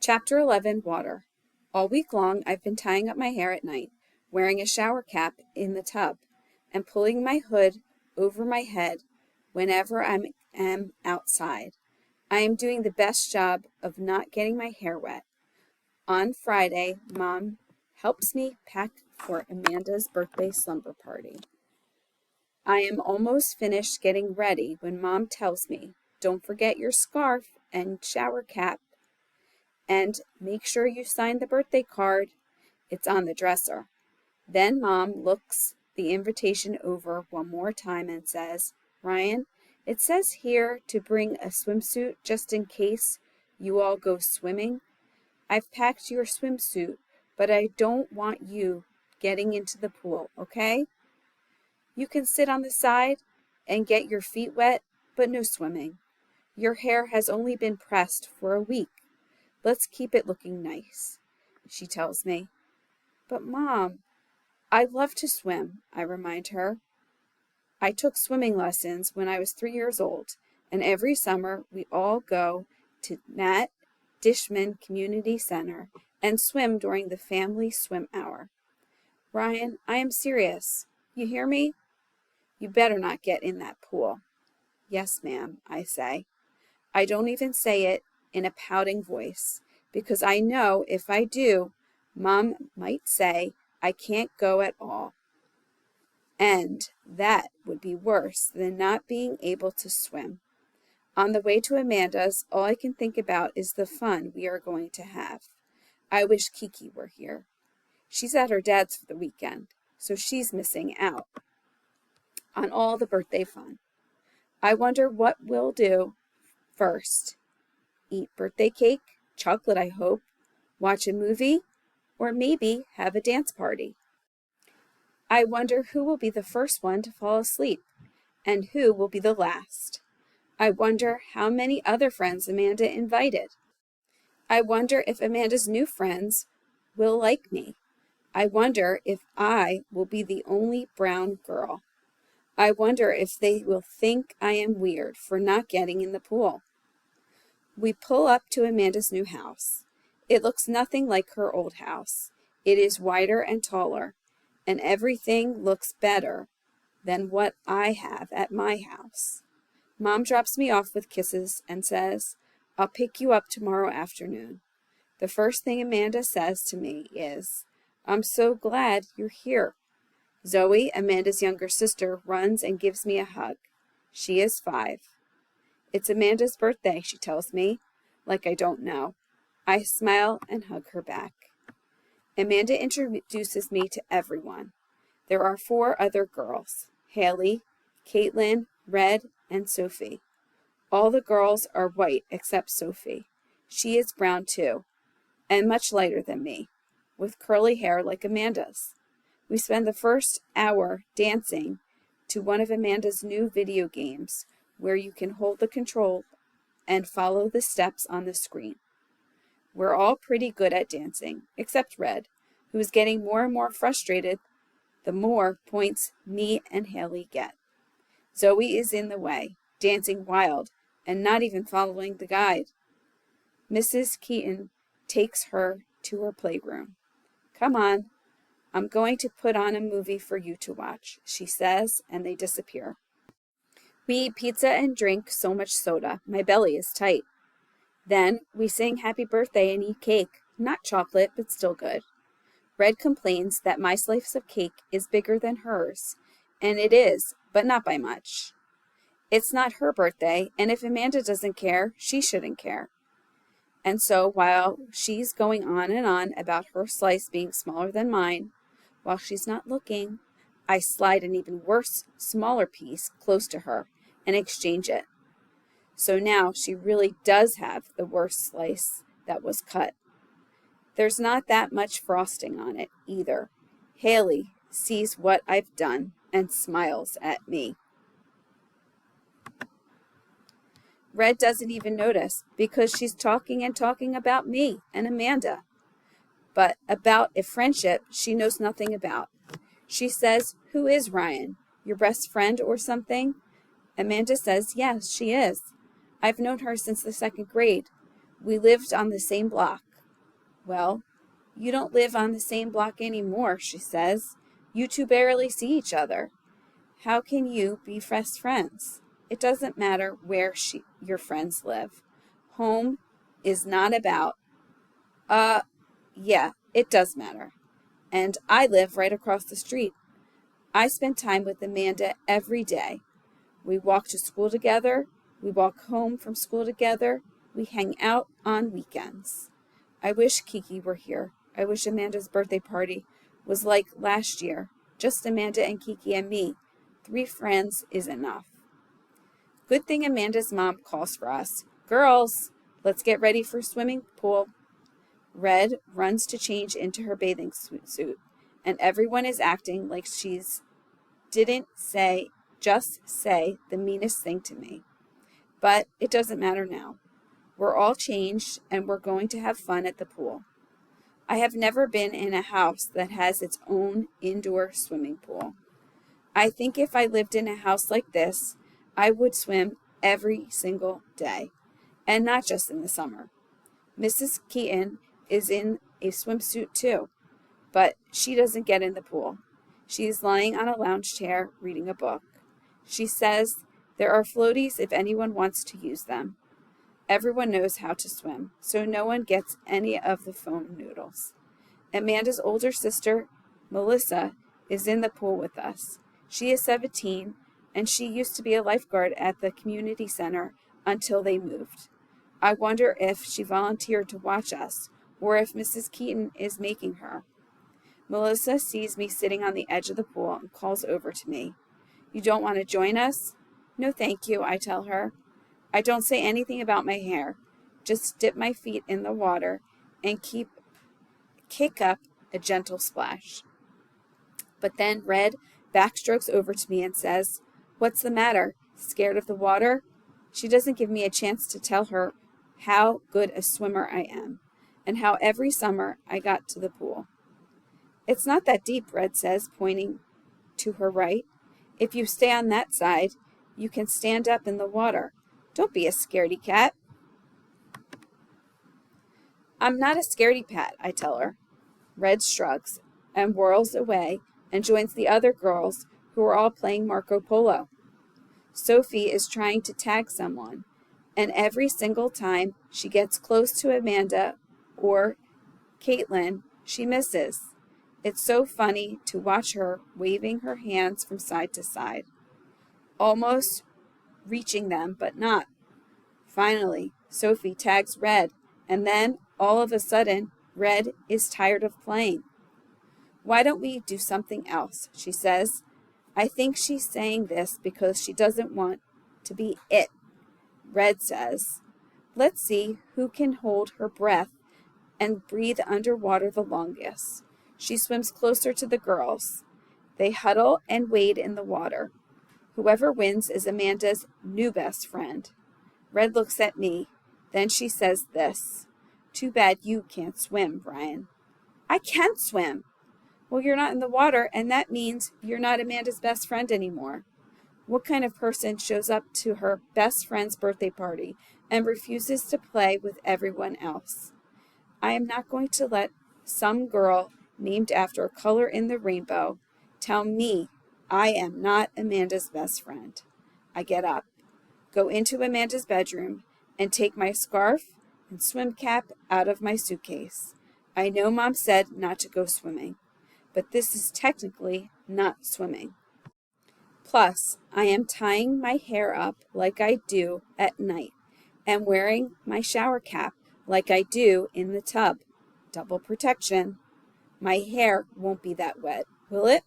Chapter 11, Water. All week long, I've been tying up my hair at night, wearing a shower cap in the tub, and pulling my hood over my head whenever I am outside. I am doing the best job of not getting my hair wet. On Friday, Mom helps me pack for Amanda's birthday slumber party. I am almost finished getting ready when Mom tells me, "Don't forget your scarf and shower cap, and make sure you sign the birthday card. It's on the dresser." Then Mom looks the invitation over one more time and says, "Ryan, it says here to bring a swimsuit just in case you all go swimming. I've packed your swimsuit, but I don't want you getting into the pool, okay? You can sit on the side and get your feet wet, but no swimming. Your hair has only been pressed for a week. Let's keep it looking nice," she tells me. "But Mom, I love to swim," I remind her. "I took swimming lessons when I was 3 years old, and every summer we all go to Nat Dishman Community Center and swim during the family swim hour. Ryan, I am serious. You hear me? You better not get in that pool." "Yes, ma'am," I say. I don't even say it in a pouting voice, because I know if I do, Mom might say I can't go at all. And that would be worse than not being able to swim. On the way to Amanda's, all I can think about is the fun we are going to have. I wish Kiki were here. She's at her dad's for the weekend, so she's missing out on all the birthday fun. I wonder what we'll do first. Eat birthday cake, chocolate I hope, watch a movie, or maybe have a dance party. I wonder who will be the first one to fall asleep, and who will be the last. I wonder how many other friends Amanda invited. I wonder if Amanda's new friends will like me. I wonder if I will be the only brown girl. I wonder if they will think I am weird for not getting in the pool. We pull up to Amanda's new house. It looks nothing like her old house. It is wider and taller, and everything looks better than what I have at my house. Mom drops me off with kisses and says, "I'll pick you up tomorrow afternoon." The first thing Amanda says to me is, "I'm so glad you're here." Zoe, Amanda's younger sister, runs and gives me a hug. She is 5. "It's Amanda's birthday," she tells me, like I don't know. I smile and hug her back. Amanda introduces me to everyone. There are 4 other girls: Haley, Caitlin, Red, and Sophie. All the girls are white except Sophie. She is brown too, and much lighter than me, with curly hair like Amanda's. We spend the first hour dancing to one of Amanda's new video games where you can hold the control and follow the steps on the screen. We're all pretty good at dancing, except Red, who is getting more and more frustrated the more points me and Haley get. Zoe is in the way, dancing wild and not even following the guide. Mrs. Keaton takes her to her playroom. "Come on, I'm going to put on a movie for you to watch," she says, and they disappear. We eat pizza and drink so much soda. My belly is tight. Then we sing happy birthday and eat cake. Not chocolate, but still good. Red complains that my slice of cake is bigger than hers, and it is, but not by much. It's not her birthday, and if Amanda doesn't care, she shouldn't care. And so while she's going on and on about her slice being smaller than mine, while she's not looking, I slide an even worse, smaller piece close to her and exchange it. So now she really does have the worst slice that was cut. There's not that much frosting on it either. Haley sees what I've done and smiles at me. Red doesn't even notice because she's talking and talking about me and Amanda, but about a friendship she knows nothing about. She says, "Who is Ryan? Your best friend or something?" Amanda says, "Yes, she is. I've known her since the 2nd grade. We lived on the same block. Well, you don't live on the same block anymore, she says. You two barely see each other. How can you be best friends? It doesn't matter where your friends live. Home is not about, yeah, it does matter. And I live right across the street. I spend time with Amanda every day. We walk to school together. We walk home from school together. We hang out on weekends. I wish Kiki were here. I wish Amanda's birthday party was like last year. Just Amanda and Kiki and me. 3 friends is enough. Good thing Amanda's mom calls for us. Girls, let's get ready for swimming pool. Red runs to change into her bathing suit, and everyone is acting like didn't just say the meanest thing to me. But it doesn't matter now. We're all changed, and we're going to have fun at the pool. I have never been in a house that has its own indoor swimming pool. I think if I lived in a house like this, I would swim every single day, and not just in the summer. Mrs. Keaton is in a swimsuit too, but she doesn't get in the pool. She is lying on a lounge chair reading a book. She says there are floaties if anyone wants to use them. Everyone knows how to swim, so no one gets any of the foam noodles. Amanda's older sister, Melissa, is in the pool with us. She is 17, and she used to be a lifeguard at the community center until they moved. I wonder if she volunteered to watch us, or if Mrs. Keaton is making her. Melissa sees me sitting on the edge of the pool and calls over to me. You don't want to join us? No, thank you, I tell her. I don't say anything about my hair. Just dip my feet in the water and kick up a gentle splash. But then Red backstrokes over to me and says, What's the matter? Scared of the water? She doesn't give me a chance to tell her how good a swimmer I am, and how every summer I got to the pool. It's not that deep, Red says, pointing to her right. If you stay on that side, you can stand up in the water. Don't be a scaredy cat. I'm not a scaredy cat, I tell her. Red shrugs and whirls away and joins the other girls who are all playing Marco Polo. Sophie is trying to tag someone, and every single time she gets close to Amanda or Caitlin, she misses. It's so funny to watch her waving her hands from side to side, almost reaching them, but not. Finally, Sophie tags Red, and then, all of a sudden, Red is tired of playing. Why don't we do something else, she says. I think she's saying this because she doesn't want to be it. Red says, Let's see who can hold her breath and breathe underwater the longest. She swims closer to the girls. They huddle and wade in the water. Whoever wins is Amanda's new best friend. Red looks at me. Then she says this. Too bad you can't swim, Brian. I can't swim. Well, you're not in the water, and that means you're not Amanda's best friend anymore. What kind of person shows up to her best friend's birthday party and refuses to play with everyone else? I am not going to let some girl named after a color in the rainbow tell me I am not Amanda's best friend. I get up, go into Amanda's bedroom, and take my scarf and swim cap out of my suitcase. I know Mom said not to go swimming, but this is technically not swimming. Plus, I am tying my hair up like I do at night and wearing my shower cap like I do in the tub. Double protection. My hair won't be that wet, will it?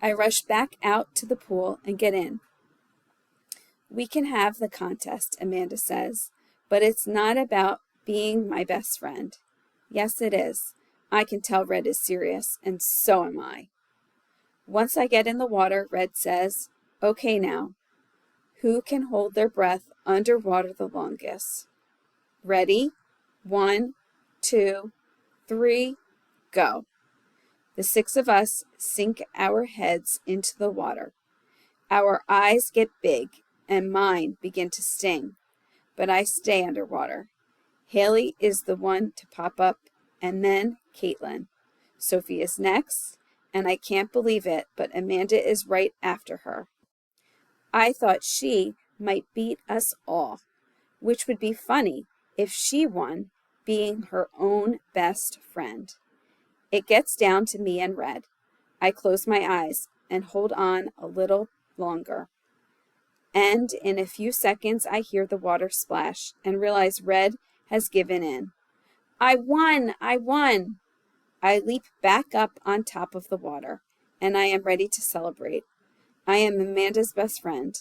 I rush back out to the pool and get in. We can have the contest, Amanda says, but it's not about being my best friend. Yes, it is. I can tell Red is serious, and so am I. Once I get in the water, Red says, Okay now, who can hold their breath underwater the longest? Ready? 1, 2, 3, go. The 6 of us sink our heads into the water. Our eyes get big, and mine begin to sting, but I stay underwater. Haley is the one to pop up, and then Caitlin. Sophie is next, and I can't believe it, but Amanda is right after her. I thought she might beat us all, which would be funny if she won, being her own best friend. It gets down to me and Red. I close my eyes and hold on a little longer. And in a few seconds, I hear the water splash and realize Red has given in. I won! I won! I leap back up on top of the water, and I am ready to celebrate. I am Amanda's best friend.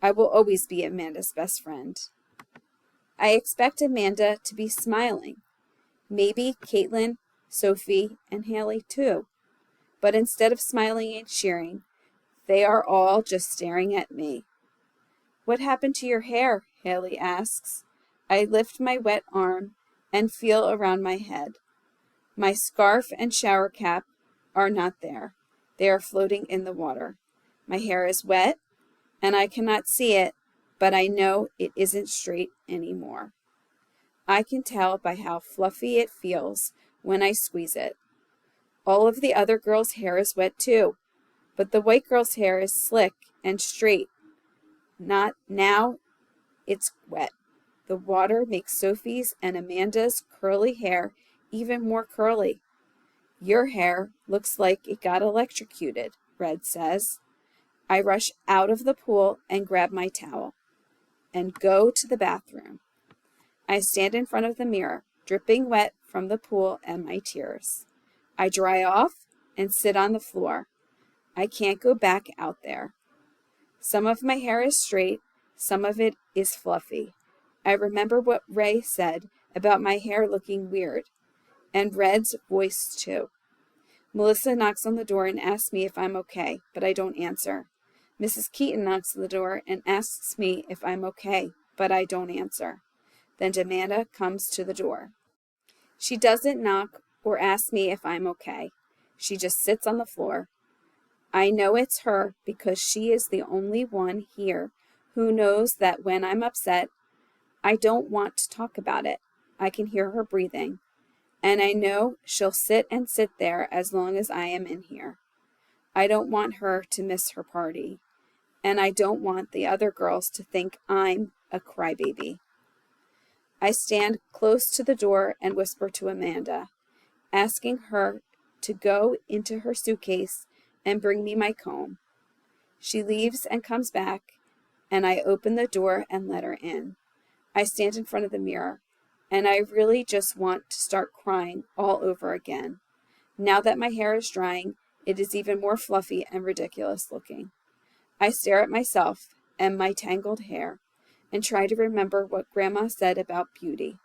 I will always be Amanda's best friend. I expect Amanda to be smiling. Maybe Caitlin, Sophie, and Haley too. But instead of smiling and cheering, they are all just staring at me. What happened to your hair? Haley asks. I lift my wet arm and feel around my head. My scarf and shower cap are not there. They are floating in the water. My hair is wet, and I cannot see it, but I know it isn't straight anymore. I can tell by how fluffy it feels when I squeeze it. All of the other girls' hair is wet too, but the white girl's hair is slick and straight. Not now, it's wet. The water makes Sophie's and Amanda's curly hair even more curly. Your hair looks like it got electrocuted, Red says. I rush out of the pool and grab my towel and go to the bathroom. I stand in front of the mirror, dripping wet from the pool and my tears. I dry off and sit on the floor. I can't go back out there. Some of my hair is straight, some of it is fluffy. I remember what Ray said about my hair looking weird, and Red's voice too. Melissa knocks on the door and asks me if I'm okay, but I don't answer. Mrs. Keaton knocks on the door and asks me if I'm okay, but I don't answer. Then Amanda comes to the door. She doesn't knock or ask me if I'm okay. She just sits on the floor. I know it's her because she is the only one here who knows that when I'm upset, I don't want to talk about it. I can hear her breathing, and I know she'll sit there as long as I am in here. I don't want her to miss her party, and I don't want the other girls to think I'm a crybaby. I stand close to the door and whisper to Amanda, asking her to go into her suitcase and bring me my comb. She leaves and comes back, and I open the door and let her in. I stand in front of the mirror, and I really just want to start crying all over again. Now that my hair is drying, it is even more fluffy and ridiculous looking. I stare at myself and my tangled hair and try to remember what Grandma said about beauty.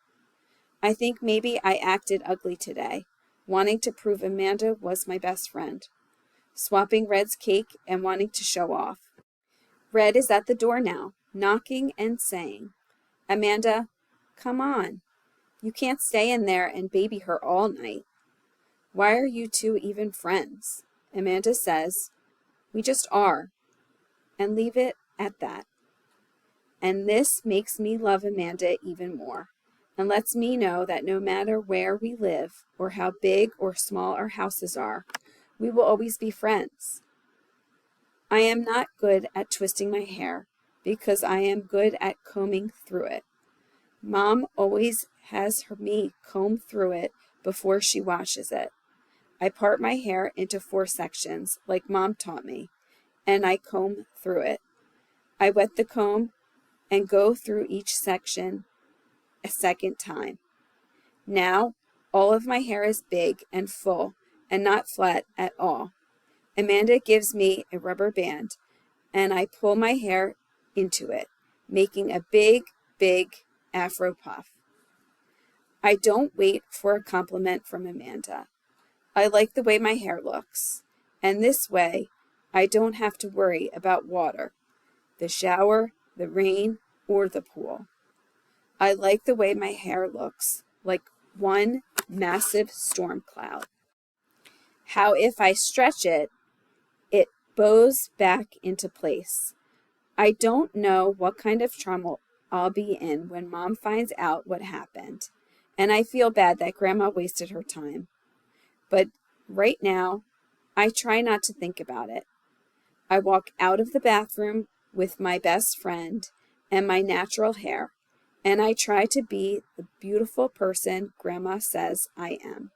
I think maybe I acted ugly today, wanting to prove Amanda was my best friend, swapping Red's cake and wanting to show off. Red is at the door now, knocking and saying, Amanda, come on. You can't stay in there and baby her all night. Why are you two even friends? Amanda says, we just are, and leave it at that. And this makes me love Amanda even more, and lets me know that no matter where we live or how big or small our houses are, we will always be friends. I am not good at twisting my hair because I am good at combing through it. Mom always has me comb through it before she washes it. I part my hair into 4 sections like Mom taught me, and I comb through it. I wet the comb and go through each section a second time. Now, all of my hair is big and full and not flat at all. Amanda gives me a rubber band, and I pull my hair into it, making a big, big afro puff. I don't wait for a compliment from Amanda. I like the way my hair looks, and this way I don't have to worry about water, the shower, the rain, or the pool. I like the way my hair looks, like one massive storm cloud. How if I stretch it, it bows back into place. I don't know what kind of I'll be in when Mom finds out what happened. And I feel bad that Grandma wasted her time. But right now, I try not to think about it. I walk out of the bathroom with my best friend and my natural hair, and I try to be the beautiful person Grandma says I am.